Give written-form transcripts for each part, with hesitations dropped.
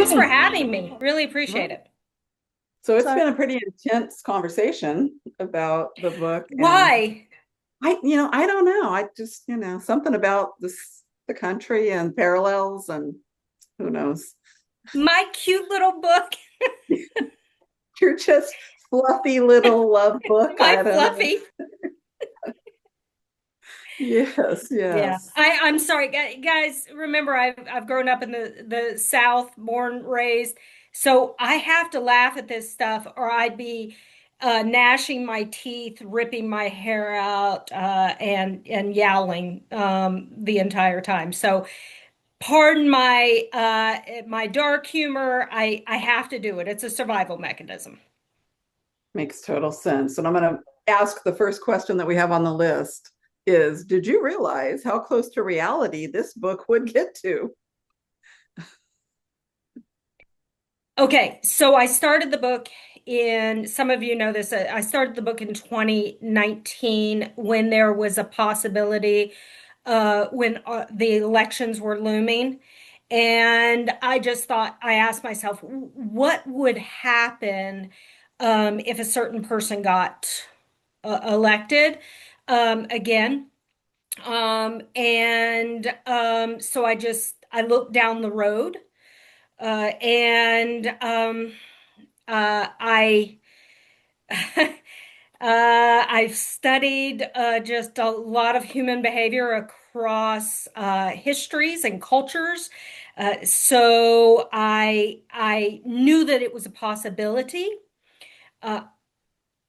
thanks for having me. Really appreciate Well, it. so it's So, been a pretty intense conversation about the book, and Why? I don't know. I just, something about the country and parallels, and who knows. My cute little book, You're just fluffy little love book. my I don't know. fluffy. Yes, Yeah, yes. I'm sorry, guys. Remember, I've grown up in the South, born, raised, so I have to laugh at this stuff, or I'd be gnashing my teeth, ripping my hair out, and yowling the entire time. So, pardon my dark humor. I have to do it. It's a survival mechanism. Makes total sense. And I'm going to ask the first question that we have on the list is, did you realize how close to reality this book would get to? Okay, so I started the book in, some of you know this, I started the book in 2019 when there was a possibility, when the elections were looming. And I just thought, I asked myself, what would happen if a certain person got elected again? And so I looked down the road and I I've studied just a lot of human behavior across histories and cultures. So I knew that it was a possibility. Uh,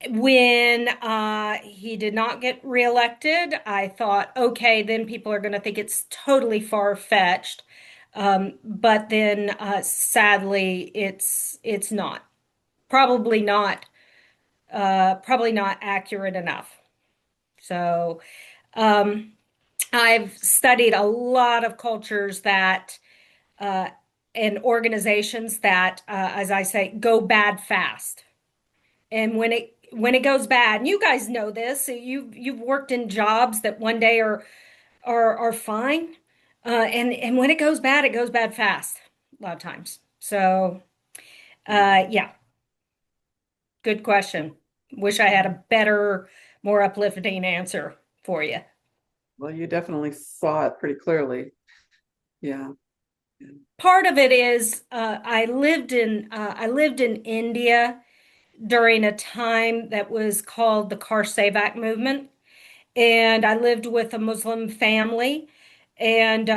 when he did not get reelected, I thought, okay, then people are going to think it's totally far-fetched. But then sadly, it's not. Probably not probably not accurate enough. So, um, I've studied a lot of cultures that uh, and organizations that, as I say, go bad fast. And when it goes bad, and you guys know this, you've worked in jobs that one day are fine, and when it goes bad fast a lot of times. So, yeah, good question. Wish I had a better, more uplifting answer for you. Well, you definitely saw it pretty clearly. Yeah. Part of it is I lived in India during a time that was called the Car Savak movement, and I lived with a Muslim family. And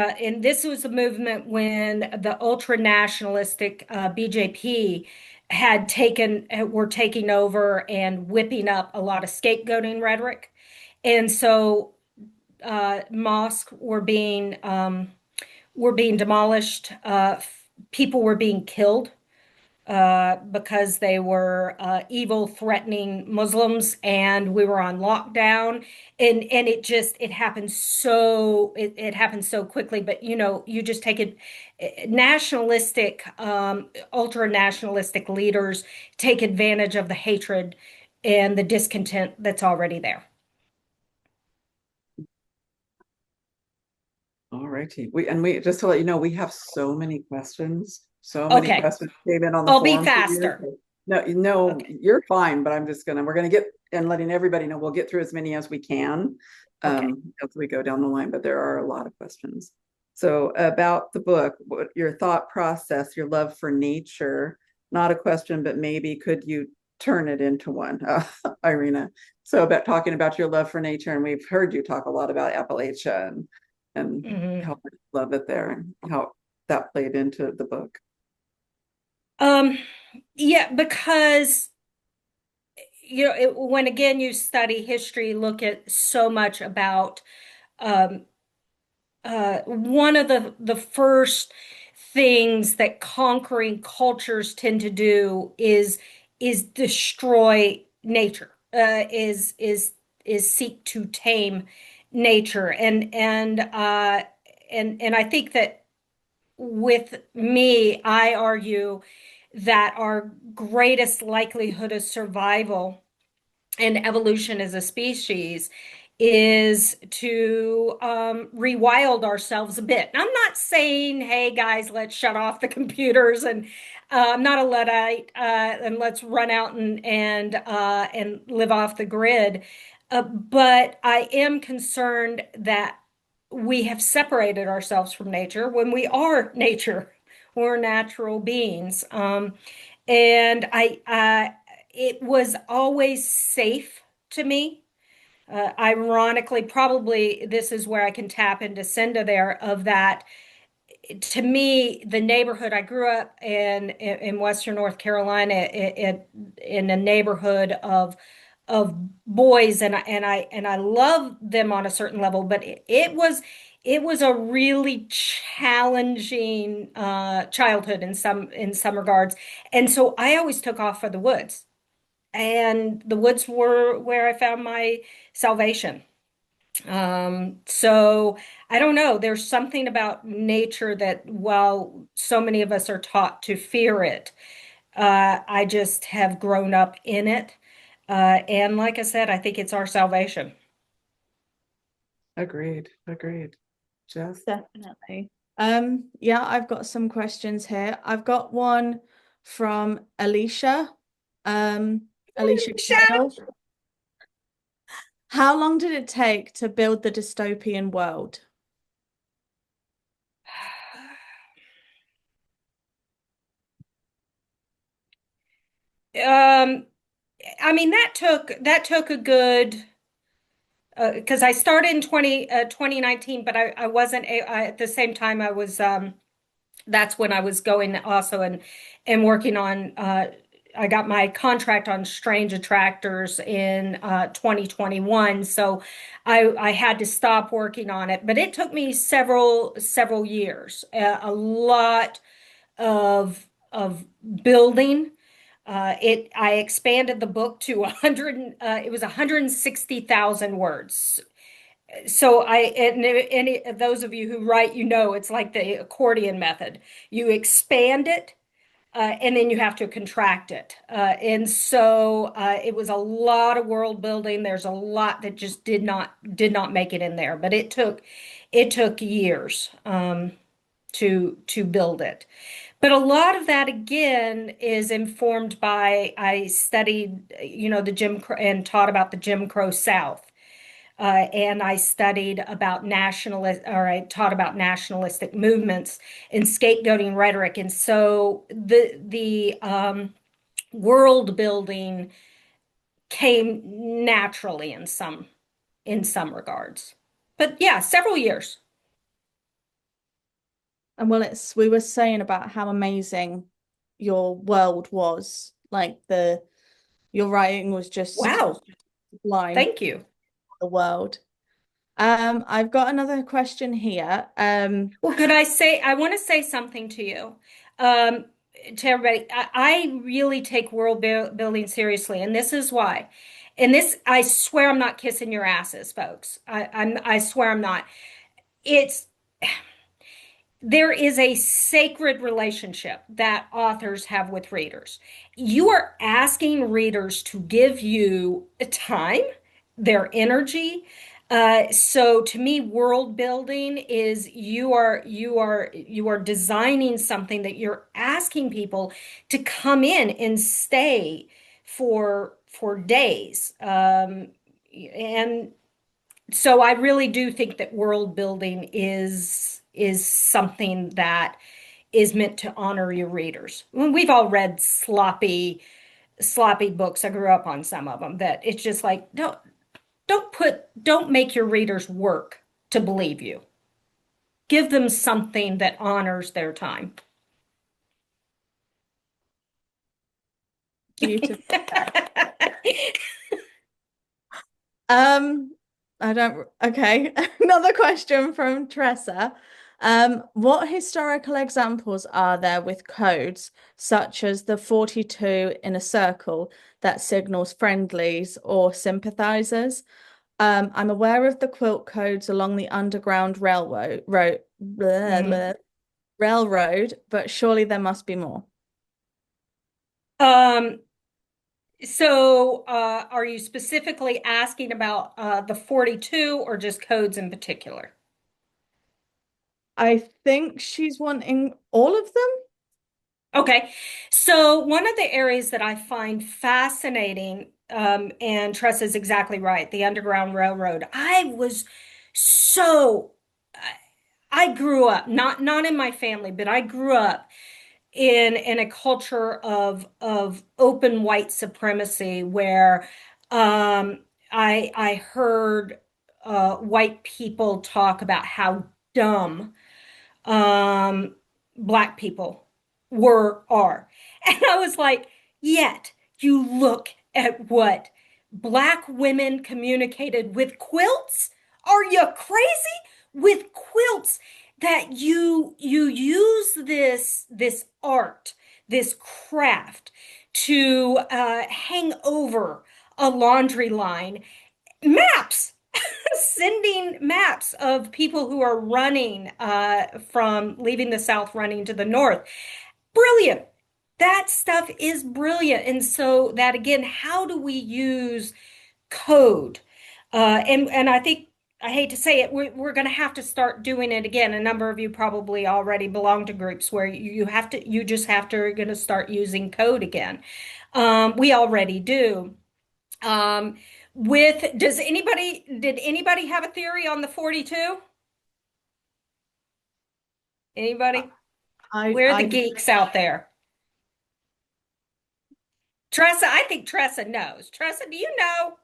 this was a movement when the ultra nationalistic BJP were taking over and whipping up a lot of scapegoating rhetoric. And so mosques were being demolished. People were being killed because they were evil, threatening Muslims, and we were on lockdown. And it happened it happened so quickly. But you just take it. Nationalistic, ultra nationalistic leaders take advantage of the hatred and the discontent that's already there. All righty. We just to let you know, we have so many questions. So many Okay, questions came in on the I'll be forums here. faster. No, no, Okay, you're fine, but we're gonna get and letting everybody know we'll get through as many as we can okay. as we go down the line, but there are a lot of questions. So about the book, what your thought process, your love for nature, not a question, but maybe could you turn it into one, Irina? So about talking about your love for nature, and we've heard you talk a lot about Appalachia and Mhm. how much you love it there and how that played into the book. Um, yeah, because when again you study history, look at so much about um, one of the first things that conquering cultures tend to do is destroy nature, is seek to tame nature, and I think that with me, I argue that our greatest likelihood of survival and evolution as a species is to rewild ourselves a bit. And I'm not saying, hey guys, let's shut off the computers and I'm not a Luddite and let's run out and live off the grid. But I am concerned that we have separated ourselves from nature when we are nature. We're natural beings. And it was always safe to me. Ironically, probably this is where I can tap into Cinda there of that. To me, the neighborhood I grew up in Western North Carolina, in a neighborhood of boys, and I love them on a certain level, but it was a really challenging childhood in some regards, and so I always took off for the woods, and the woods were where I found my salvation. So I don't know. There's something about nature that while so many of us are taught to fear it, I just have grown up in it. And like I said, I think it's our salvation. Agreed. Agreed. Jess? Definitely. Yeah, I've got some questions here. I've got one from Alicia. Alicia Gale. How long did it take to build the dystopian world? Um, I mean, that took a good because I started in 2019, but I wasn't at the same time I was that's when I was going also and working on I got my contract on Strange Attractors in 2021, so I had to stop working on it, but it took me several years, a lot of building. I expanded the book to 100, it was 160,000 words. So and any of those of you who write, it's like the accordion method. You expand it, and then you have to contract it. And so it was a lot of world building. There's a lot that just did not make it in there, but it took years to build it. But a lot of that again is informed by I studied, the Jim Crow and taught about the Jim Crow South. And I studied about I taught about nationalistic movements and scapegoating rhetoric. And so the world building came naturally in some regards. But yeah, several years. And well, we were saying about how amazing your world was. Like your writing was just Wow. sublime Thank you. for the world. I've got another question here. Well, I want to say something to you, um, to everybody. I really take building seriously, and this is why. And this, I swear I'm not kissing your asses, folks. I swear I'm not. It's There is a sacred relationship that authors have with readers. You are asking readers to give you time, their energy. So to me, world building is you are designing something that you're asking people to come in and stay for days. And so I really do think that world building is something that is meant to honor your readers. We've all read sloppy books. I grew up on some of them that it's just like don't make your readers work to believe you. Give them something that honors their time. Beautiful. Um, I don't, okay. Another question from Tressa. What historical examples are there with codes such as the 42 in a circle that signals friendlies or sympathizers? I'm aware of the quilt codes along the Underground Mhm. Railroad, but surely there must be more. Um, So, are you specifically asking about the 42 or just codes in particular? I think she's wanting all of them. Okay. So, one of the areas that I find fascinating, and Tress is exactly right, the Underground Railroad. So, I grew up, not in my family, but I grew up in a culture of open white supremacy where I heard white people talk about how dumb um, black people are. And I was like, yet you look at what black women communicated with quilts. Are you crazy? With quilts that you use this art, this craft to hang over a laundry line. Maps, sending maps of people who are running from leaving the South, running to the North. Brilliant. That stuff is brilliant. And so that again, how do we use code? And I think I hate to say it, we're going to have to start doing it again. A number of you probably already belong to groups where you just have to going to start using code again. We already do. Um, did anybody have a theory on the 42? Anybody? Where are the I geeks out there? Tressa, I think Tressa knows. Tressa, do you know?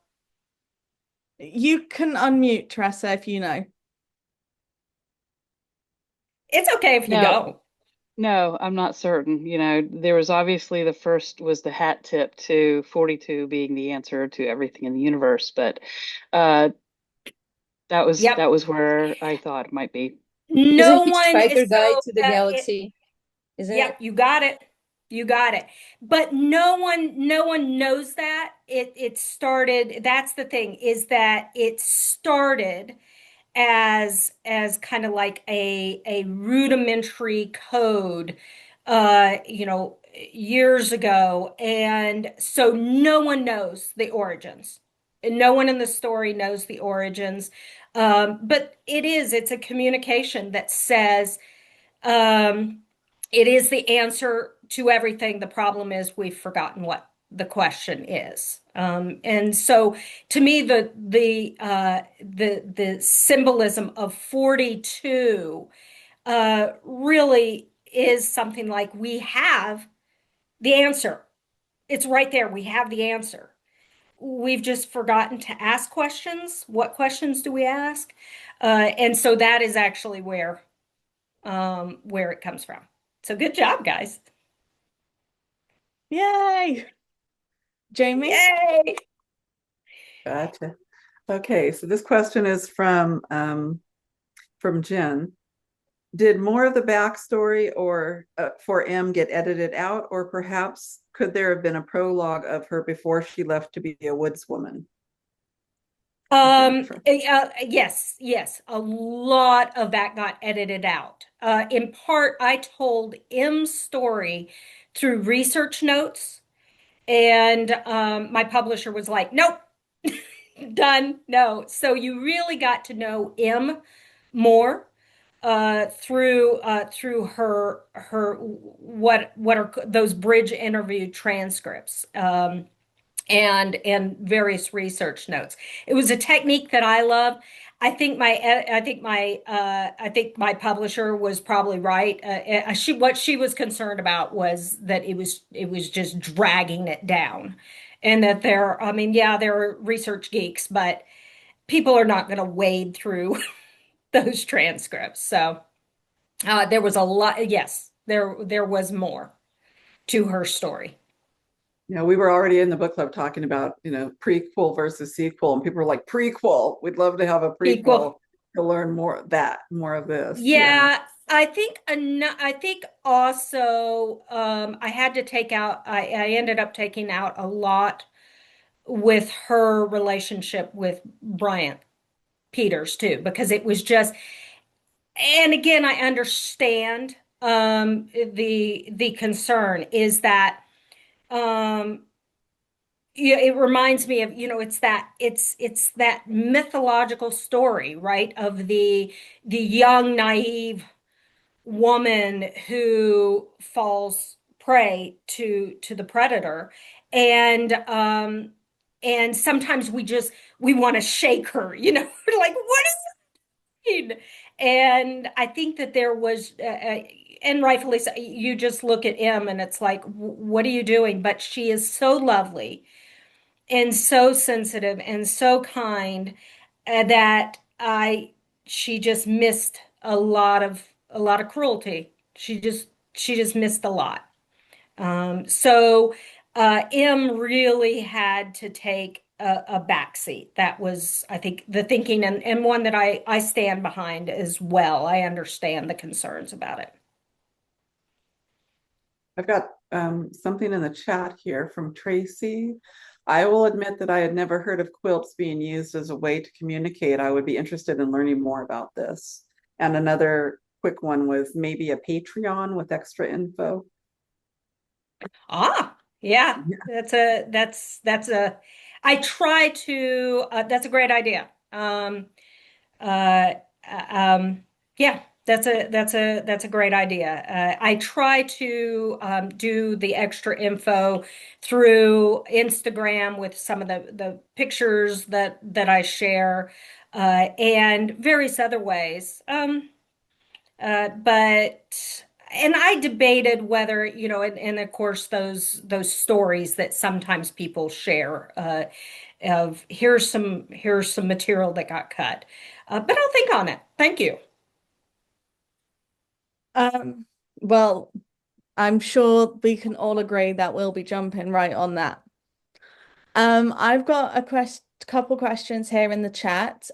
You can unmute Tressa if you know. It's okay if you No, don't. no, I'm not certain. There was obviously the first was the hat tip to 42 being the answer to everything in the universe, but uh that was Yep. that was where I thought it might be. No Isn't one is Hitchhiker Guide so to the it Galaxy? Isn't Yep, it? you got it. You got it. But no one knows that. It started, that's the thing, is that it started as kind of like a rudimentary code years ago, and so no one knows the origins. No one in the story knows the origins. But it's a communication that says um, it is the answer to everything. The problem is we've forgotten what the question is. And so to me, the symbolism of 42 really is something like we have the answer. It's right there. We have the answer. We've just forgotten to ask questions. What questions do we ask? And so that is actually where it comes from. So good job, guys. Yay! Jamie? Yay! Gotcha. Okay, so this question is from Jen. Did more of the backstory or for M get edited out, or perhaps could there have been a prologue of her before she left to be a woodswoman? Jennifer. Yes, yes. A lot of that got edited out. In part, I told M's story through research notes, and my publisher was like, "Nope, done. No." So you really got to know M more through her what are those bridge interview transcripts. And various research notes. It was a technique that I love. I think my publisher was probably right. What she was concerned about was that it was just dragging it down, and that I mean, yeah, there are research geeks, but people are not going to wade through those transcripts. So there was a lot. Yes, there was more to her story. We were already in the book club talking about, prequel versus sequel, and people were like, prequel. We'd love to have a prequel Equal. to learn more of this. Yeah. Yeah, I think also I had to take out I ended up taking out a lot with her relationship with Bryant Peters too, because it was just, and again I understand the concern is that um yeah, it reminds me of, it's that mythological story, right? Of the young, naive woman who falls prey to the predator. And sometimes we want to shake her, We're like, what is it? And I think that there was and rightfully so, you just look at M and it's like, what are you doing? But she is so lovely and so sensitive and so kind that I she just missed a lot of cruelty. She just missed a lot. So M really had to take a back seat. That was, I think, the thinking, and one that I stand behind as well. I understand the concerns about it. I've got something in the chat here from Tracy. I will admit that I had never heard of quilts being used as a way to communicate. I would be interested in learning more about this. And another quick one was maybe a Patreon with extra info. Yeah, that's a I try to that's a great idea. Uh, yeah, that's a great idea. I try to do the extra info through Instagram with some of the pictures that I share, and various other ways. But and I debated whether, and of course those stories that sometimes people share of here's some material that got cut. But I'll think on it. Thank you. Um, well, I'm sure we can all agree that we'll be jumping right on that. I've got a couple questions here in the chat.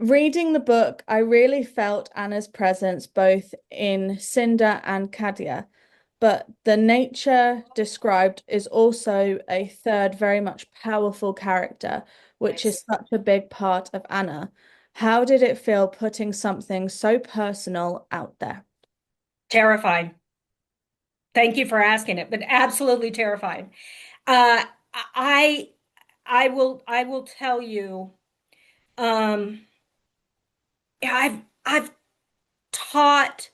Reading the book, I really felt Anna's presence both in Cinder and Cadia, but the nature described is also a third very much powerful character, which is Thanks. such a big part of Anna. How did it feel putting something so personal out there? Terrifying. Thank you for asking it, but absolutely terrifying. Uh, I I will tell you. Um, yeah, I've taught.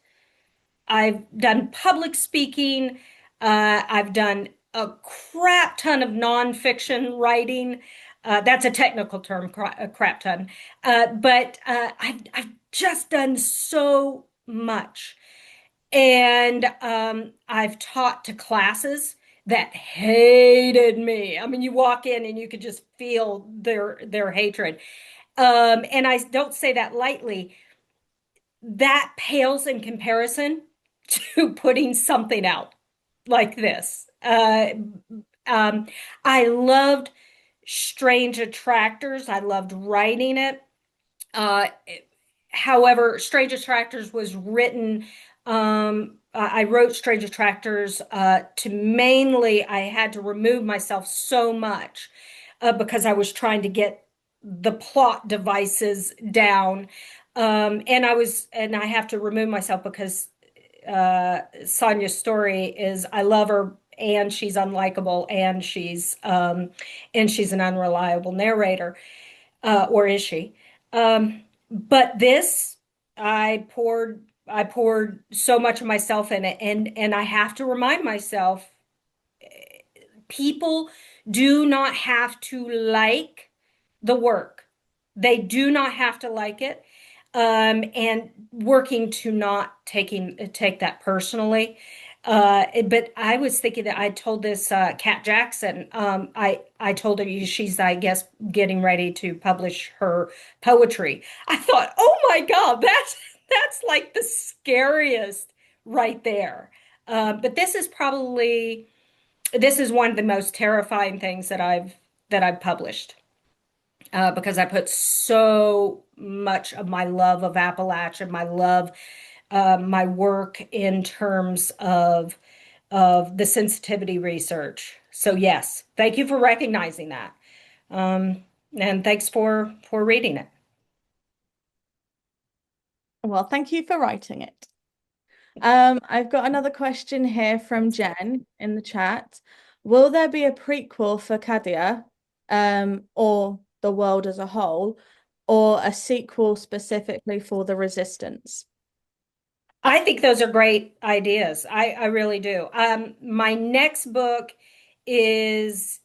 I've done public speaking. I've done a crap ton of nonfiction writing. That's a technical term, a crap ton. But I've just done so much. And I've taught to classes that hated me. I mean, you walk in and you could just feel their hatred. And I don't say that lightly. That pales in comparison to putting something out like this. Um, I loved Strange Attractors. I loved writing it. Uh, However, Strange Attractors was written. I wrote Strange Attractors to mainly, I had to remove myself so much because I was trying to get the plot devices down. And I have to remove myself because Sonya's story is I love her and she's unlikable and she's an unreliable narrator, or is she? But this, I poured so much of myself in it, and I have to remind myself, people do not have to like the work. They do not have to like it. And working to not take that personally. But I was thinking that I told this Kat Jackson. I told her she's, I guess, getting ready to publish her poetry. I thought, oh my God, that's like the scariest right there. But this is one of the most terrifying things that I've published, because I put so much of my love of Appalachia, my love, my work in terms of the sensitivity research. So yes, thank you for recognizing that, um, and thanks for reading it. Well, thank you for writing it. I've got another question here from Jen in the chat. Will there be a prequel for Cadia, or the world as a whole, or a sequel specifically for the Resistance? I think those are great ideas. I really do. My next book is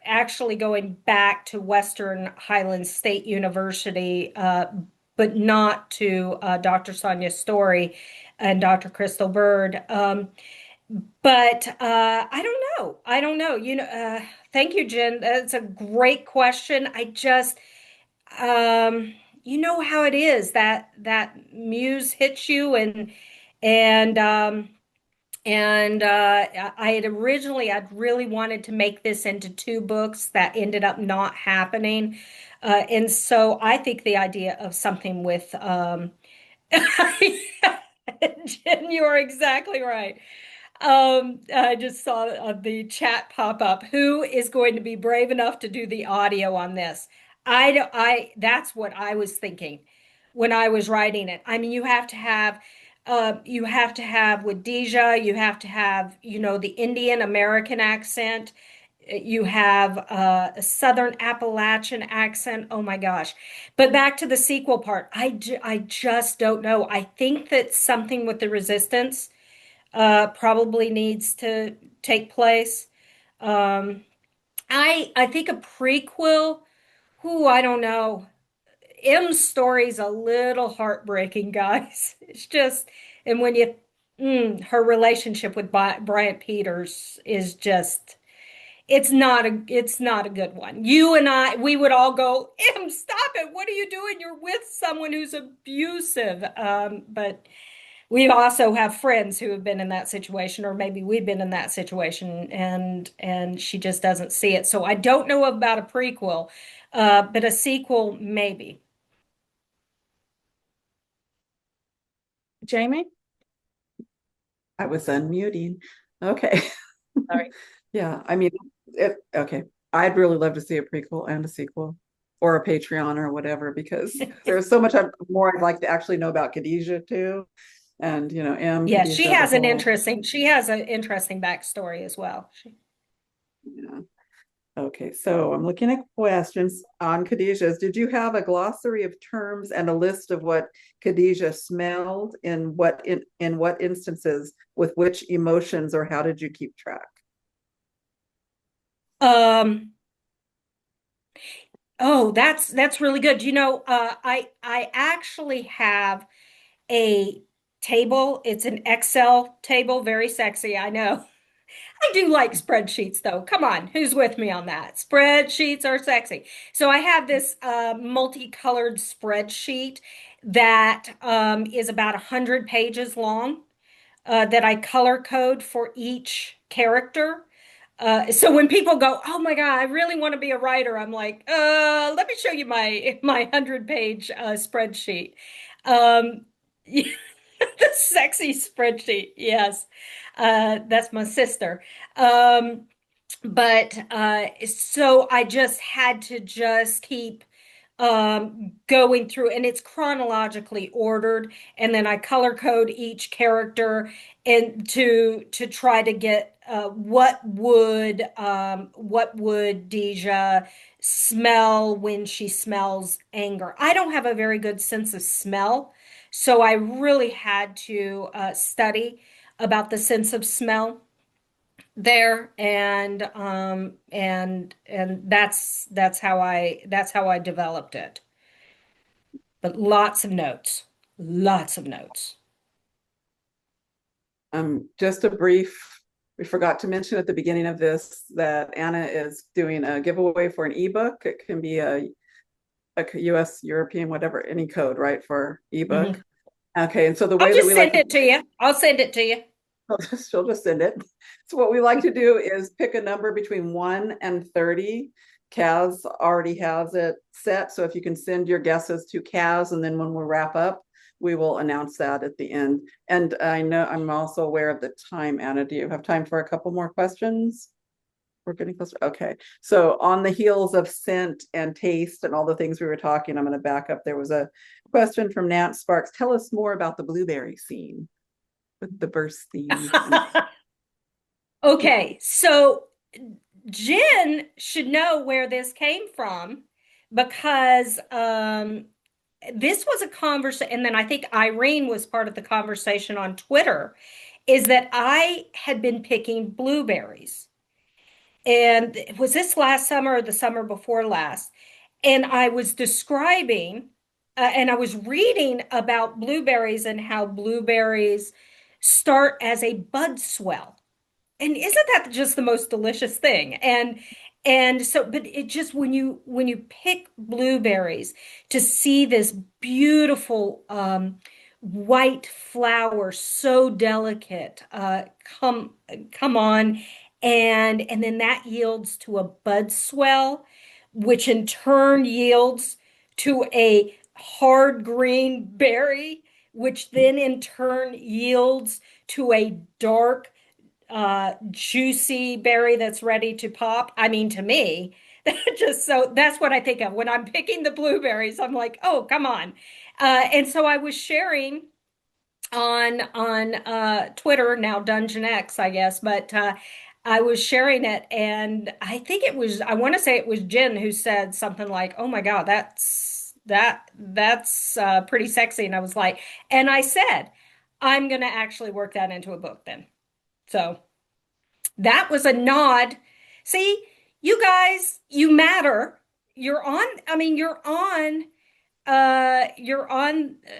actually going back to Western Highlands State University, but not to Dr. Sonia Story and Dr. Crystal Bird. But I don't know. I don't know. Thank you, Jen. That's a great question. Um, you know how it is that muse hits you and I had originally I'd really wanted to make this into two books that ended up not happening. And so I think the idea of something with Jen, you are exactly right. I just saw the chat pop up. Who is going to be brave enough to do the audio on this? That's what I was thinking when I was writing it. I mean, you have to have with Deja, you have to have, the Indian American accent. You have a Southern Appalachian accent. Oh my gosh. But back to the sequel part. I just don't know. I think that something with the Resistance probably needs to take place. Um, I think a prequel. Who I don't know. M's story's a little heartbreaking, guys. It's just, and when her relationship with Bryant Peters is just, it's not a good one. You and I, we would all go, stop it. What are you doing? You're with someone who's abusive. But we also have friends who have been in that situation, or maybe we've been in that situation, and she just doesn't see it. So I don't know about a prequel, but a sequel maybe. Jamie? I was unmuting. Okay. Sorry. Yeah, I mean, okay. I'd really love to see a prequel and a sequel or a Patreon or whatever, because there's so much more I'd like to actually know about Khadijah too. And, Yeah, Khadijah as a whole. she has an interesting backstory as well. Yeah. Okay, so I'm looking at questions on Khadijah's. Did you have a glossary of terms and a list of what Khadijah smelled in what instances with which emotions, or how did you keep track? Um, oh, that's really good. I actually have a table. It's an Excel table, very sexy, I know. I do like spreadsheets though. Come on, who's with me on that? Spreadsheets are sexy. So I have this multicolored spreadsheet that is about 100 pages long, that I color code for each character. So when people go, "Oh my God, I really want to be a writer," I'm like, let me show you my 100-page spreadsheet. Um, the sexy spreadsheet, yes, that's my sister. Um, but so I just had to just keep going through, and it's chronologically ordered, and then I color code each character and to try to get what would Deja smell when she smells anger. I don't have a very good sense of smell, so I really had to study about the sense of smell there, and that's how I developed it. But lots of notes, lots of notes. Just a brief, we forgot to mention at the beginning of this that Anna is doing a giveaway for an ebook. It can be a US, European, whatever, any code, right, for ebook. Mhm. Okay, and so the I'll way that just we like send to it to you. I'll send it to you. she'll just send it. So what we like to do is pick a number between 1 and 30. Kaz already has it set. So if you can send your guesses to Kaz, and then when we wrap up, we will announce that at the end. And I know I'm also aware of the time. Anna, do you have time for a couple more questions? We're getting closer. Okay. So on the heels of scent and taste and all the things we were talking, I'm going to back up. There was a question from Nat Sparks. Tell us more about the blueberry scene with the burst theme. Okay, so Jen should know where this came from because this was a conversation, and then I think Irene was part of the conversation on Twitter, is that I had been picking blueberries. And was this last summer or the summer before last? And I was describing, and I was reading about blueberries and how blueberries start as a bud swell. And isn't that just the most delicious thing? And so, but it just when you pick blueberries to see this beautiful white flower, so delicate, come on, and then that yields to a bud swell, which in turn yields to a hard green berry, which then in turn yields to a dark juicy berry that's ready to pop. I mean, to me, just so that's what I think of when I'm picking the blueberries. I'm like, oh, come on. And so I was sharing on Twitter, now Dungeon X, I guess, but I was sharing it, and I think it was, I want to say it was Jen who said something like, "Oh my God, that's pretty sexy." And I was like, and I said, I'm gonna actually work that into a book then. So that was a nod. See, you guys, you matter. You're on, I mean, you're on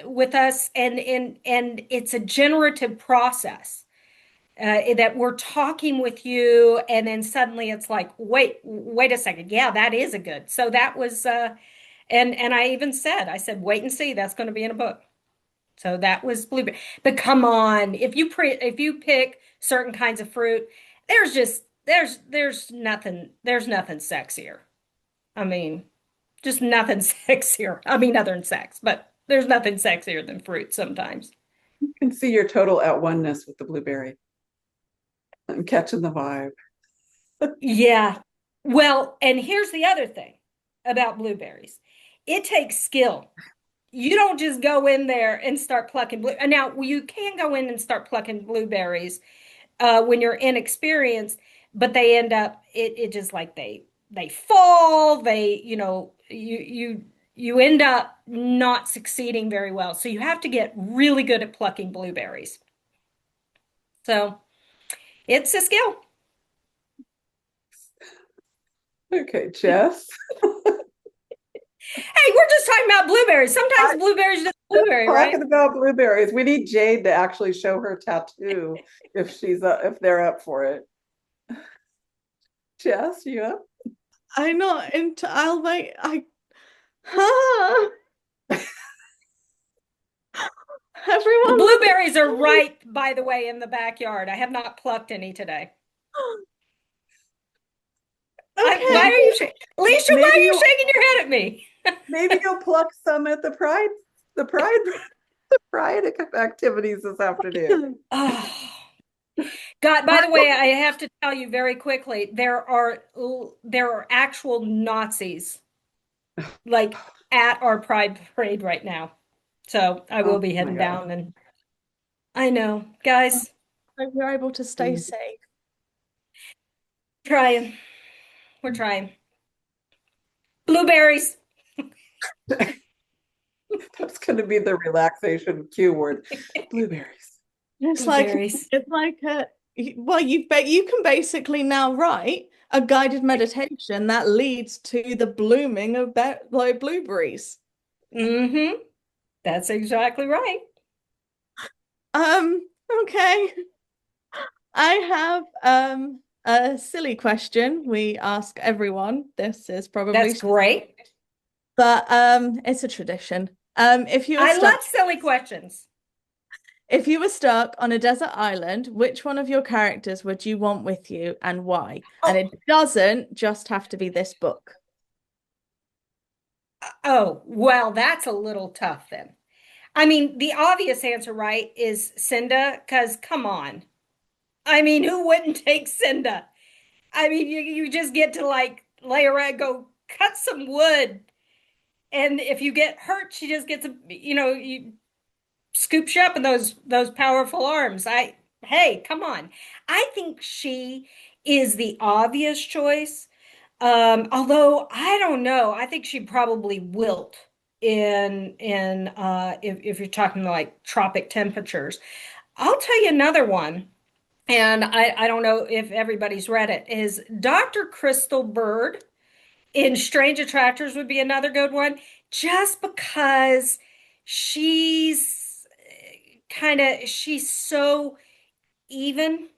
with us, and it's a generative process. That we're talking with you, and then suddenly it's like, wait a second. Yeah, that is a good. So that was and I even said, I said, wait and see, that's going to be in a book. So that was blueberry. But come on, if you pick certain kinds of fruit, there's nothing sexier. I mean, just nothing sexier. I mean, other than sex, but there's nothing sexier than fruit sometimes. You can see your total at oneness with the blueberry. I'm catching the vibe. Yeah. Well, and here's the other thing about blueberries. It takes skill. You don't just go in there and start plucking blue. Now, you can go in and start plucking blueberries when you're inexperienced, but they end up it just like they fall, you end up not succeeding very well. So you have to get really good at plucking blueberries. So it's a skill. Okay, Jess. Hey, we're just talking about blueberries. Sometimes blueberries just blueberry, right? Talking about blueberries, we need Jade to actually show her tattoo if they're up for it. Jess, you up? I'm not into, I'll wait. Huh. The Everyone look at blueberries are me. ripe, by the way, in the backyard. I have not plucked any today. Why Okay. are you shaking? Alicia, why Maybe are you you'll shaking your head at me? maybe you'll pluck some at the pride the pride activities this afternoon. Oh, God, by the way, I have to tell you very quickly, there are actual Nazis like at our Pride Parade right now. So I Oh will be my heading God. down, and I know, guys, Hope you're able to stay Mm. safe. trying. We're trying. Blueberries. That's going to be the relaxation cue word. Blueberries. It's like Blueberries. it's like a well, you can basically now write a guided meditation that leads to the blooming of like blueberries. Mm-hmm. That's exactly right. Um, okay. I have a silly question we ask everyone. This is probably, That's great. but it's a tradition. If you were I stuck love silly questions. if you were stuck on a desert island, which one of your characters would you want with you and why? And Oh, it doesn't just have to be this book. oh, well, that's a little tough then. I mean, the obvious answer, right, is Cinda, because come on. I mean, who wouldn't take Cinda? I mean, you just get to like lay around, go cut some wood. And if you get hurt, she just gets you scoops you up in those powerful arms. Hey, come on. I think she is the obvious choice. Although I don't know, I think she'd probably wilt in if you're talking like tropic temperatures. I'll tell you another one, and I don't know if everybody's read it, is Dr. Crystal Bird in Strange Attractors would be another good one, just because she's she's so even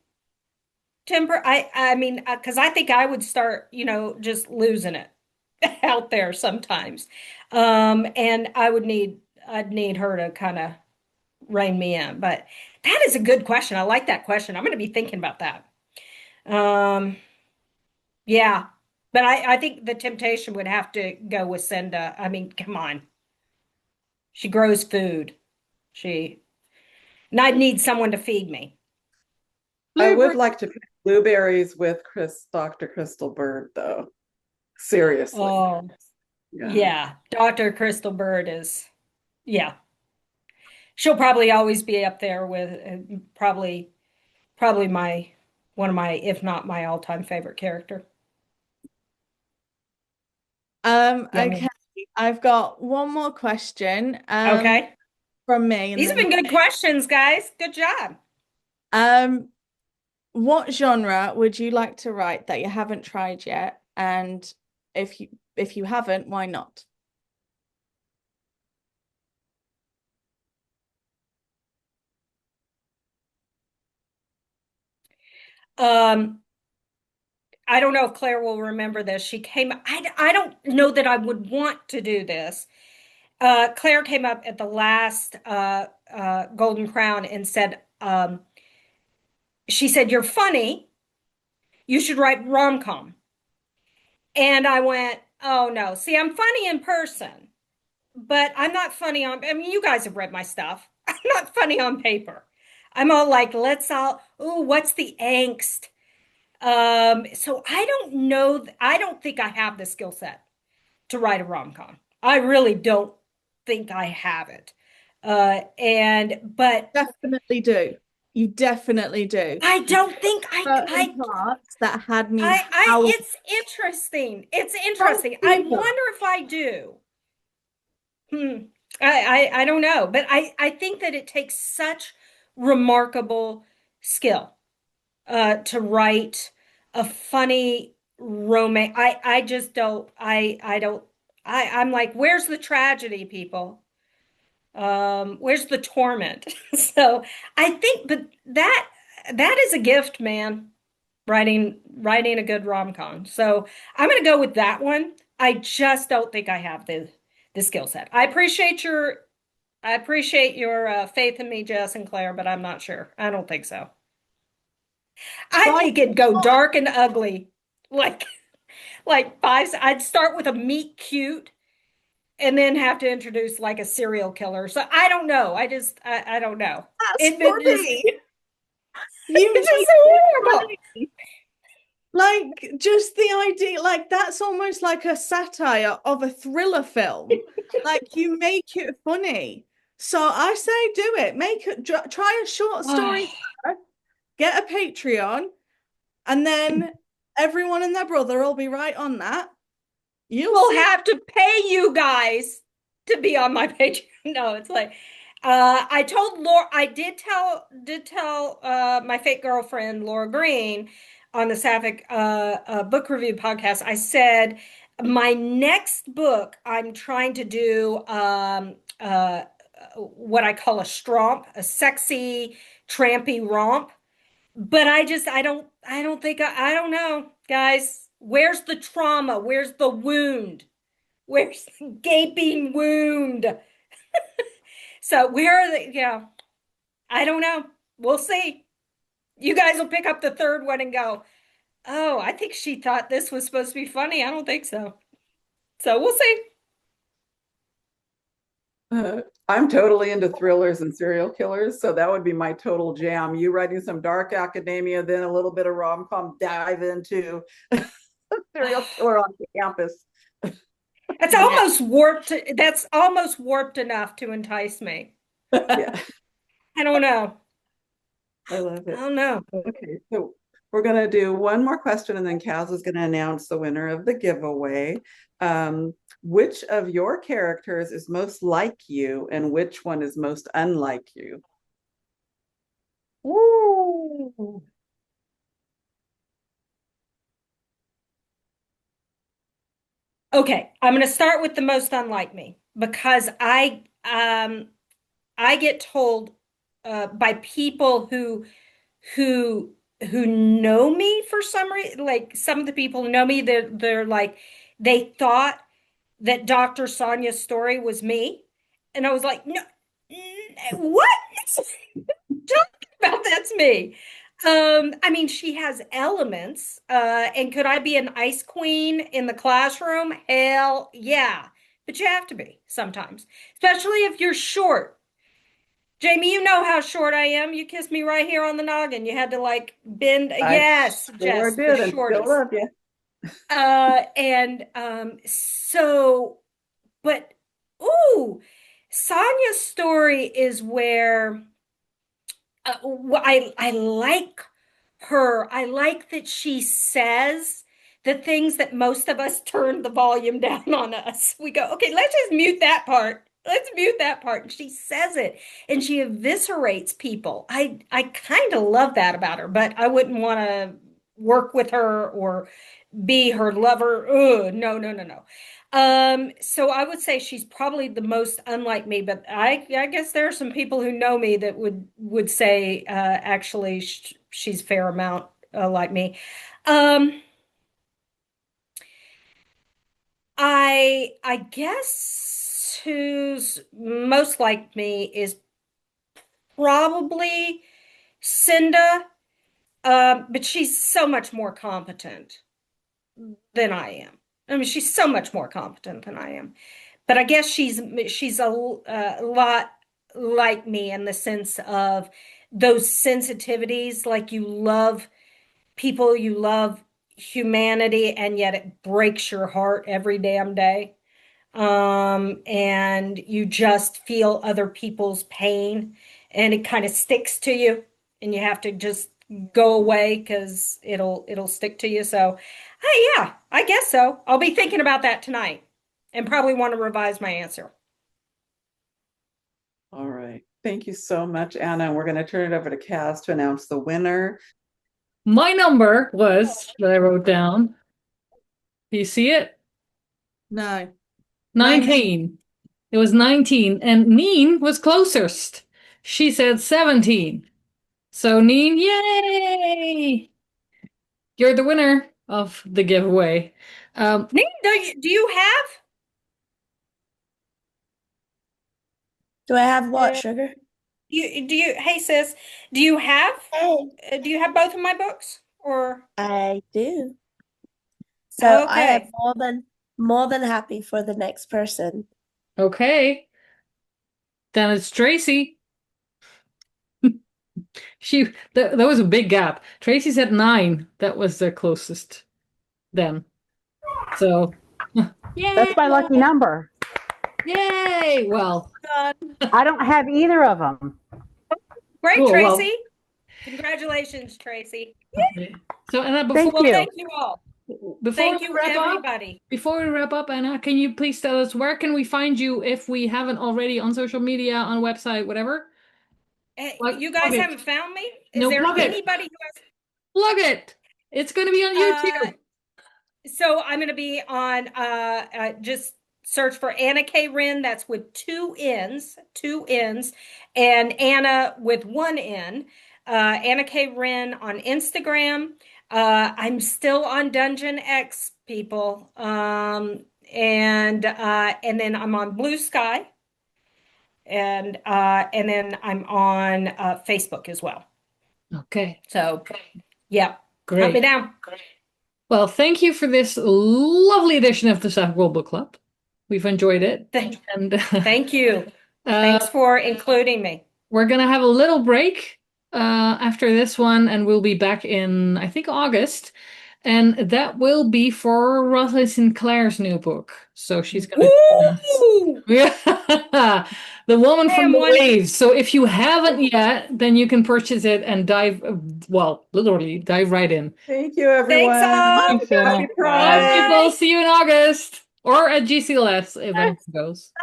temper. I mean, because I think I would start, just losing it out there sometimes. And I'd need her to kind of rein me in. But that is a good question. I like that question. I'm going to be thinking about that. Um, yeah. But I think the temptation would have to go with Cinda. I mean, come on. She grows food. She, and I'd need someone to feed me. I would Blueberry. like to pick blueberries with Dr. Crystal Bird, though. Seriously. Oh, Yeah. yeah. Dr. Crystal Bird is, yeah. She'll probably always be up there with probably my one of my, if not my all-time favorite character. Okay. Yummy. I've got one more question Okay. from me, and These have then been good questions, guys. Good job. um what genre would you like to write that you haven't tried yet? And if you haven't, why not? Um, I don't know if Claire will remember this. I don't know that I would want to do this. Claire came up at the last Golden Crown and said, she said, "You're funny. You should write rom-com." And I went, "Oh no. See, I'm funny in person, but I'm not funny I mean, you guys have read my stuff. I'm not funny on paper. I'm all like, ooh, what's the angst?" So I don't know, I don't think I have the skill set to write a rom-com. I really don't think I have it. But Definitely do. You definitely do. I don't think Certain parts that had me it's interesting. It's some interesting. I people. wonder if I do. Hmm. I don't know, but I think that it takes such remarkable skill to write a funny romance. I just don't I don't I'm like, where's the tragedy, people? Where's the torment? So I think, but that is a gift, man. Writing a good rom-com. So I'm gonna go with that one. I just don't think I have the skill set. I appreciate your faith in me, Jess and Claire, but I'm not sure. I don't think so. I Try. think it'd go dark and ugly. Like I'd start with a meet cute and then have to introduce like a serial killer. So I don't know. I don't know. That's It just funny. You it's make just it horrible. funny. Like just the idea, like that's almost like a satire of a thriller film. Like you make it funny. So I say do it. Try a short story, get a Patreon, and then everyone and their brother will be right on that. You'll Will see. have to pay you guys to be on my page. No, it's like I told Laura, I did tell my fake girlfriend Laura Green on the Sapphic book review podcast. I said my next book I'm trying to do what I call a stromp, a sexy trampy romp. But I don't think I don't know, guys. Where's the trauma? Where's the wound? Where's the gaping wound? So where are the, I don't know. We'll see. You guys will pick up the third one and go, "Oh, I think she thought this was supposed to be funny." I don't think so. So we'll see. I'm totally into thrillers and serial killers, so that would be my total jam. You writing some dark academia, then a little bit of rom-com, dive into serial killer on campus. It's Yeah. almost warped. That's almost warped enough to entice me. Yeah, I don't know. I love I it. don't know. Okay, so We're going to do one more question, and then Kaz is going to announce the winner of the giveaway. Which of your characters is most like you, and which one is most unlike you? Ooh. Okay, I'm going to start with the most unlike me because I get told by people who who know me for some reason, like some of the people who know me, they're like they thought that Dr. Sonia's story was me, and I was like, no, what? Talking about that's me. I mean, she has elements. And could I be an ice queen in the classroom? Hell yeah. But you have to be sometimes, especially if you're short. Jamie, you know how short I am. You kissed me right here on the noggin. You had to like bend. I Yes, sure Jess, the did, and still shortest. love you. So, but ooh, Sonia's story is where I like her. I like that she says the things that most of us turn the volume down on us. We go, okay, let's just mute that part. Let's mute that part. And she says it and she eviscerates people. I kind of love that about her, but I wouldn't want to work with her or be her lover. Ugh, no, no, no, no. So I would say she's probably the most unlike me, but I guess there are some people who know me that would say actually she's a fair amount like me. Um, I guess who's most like me is probably Cinda, but she's so much more competent than I am. I mean, she's so much more competent than I am. But I guess she's a lot like me in the sense of those sensitivities, like you love people, you love humanity, and yet it breaks your heart every damn day. And you just feel other people's pain, and it kind of sticks to you, and you have to just go away because it'll stick to you. So, hey, yeah, I guess so. I'll be thinking about that tonight, and probably want to revise my answer. All right. Thank you so much, Anna. And we're going to turn it over to Kaz to announce the winner. My number was that I wrote down. Do you see it? No. 19. It was 19, and Neen was closest. She said 17. So Neen, yay! You're the winner of the giveaway. Nick, do you have? Do I have what, sugar? Do you? Hey, sis, do you have? Hey, Do you have both of my books or? I do. So I am Okay. more than happy for the next person. Okay, then it's Tracy. There was a big gap. Tracy said 9. That was the closest then. So, yay! That's my lucky number. Yay! Well, I don't have either of them. Great, cool. Well, Tracy. Congratulations, Tracy. okay. So Anna, Thank Well, you. thank you all. Thank you, everybody. Before we wrap up, Anna, can you please tell us where can we find you if we haven't already on social media, on a website, whatever? You Plug guys it. haven't found me? Is No, there plug it. anybody who Plug it. It's going to be on has? YouTube. So I'm going to be on. Just search for Anna K. Wrenn. That's with two N's, and Anna with one N. Anna K. Wrenn on Instagram. I'm still on Dungeon X, people. And then I'm on Blue Sky, and then I'm on Facebook as well. Okay, So, yeah, hunt me great. down. Well, thank you for this lovely edition of the Sapphic Book Club. We've enjoyed it. And Thank you. Thanks for including me. we're going to have a little break after this one, and we'll be back in, I think, August. And that will be for Rosalind Sinclair's new book. So she's going Woo! yeah, The Woman I from am the one. Waves. So if you haven't yet, then you can purchase it and dive, well, literally dive right in. Thank you, everyone. Thanks all. Thanks, Anna. Happy Bye. Pride. People, see you in August or at GCLS if it goes.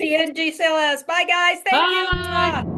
See you in GCLS. Bye, guys. Thank you. Bye.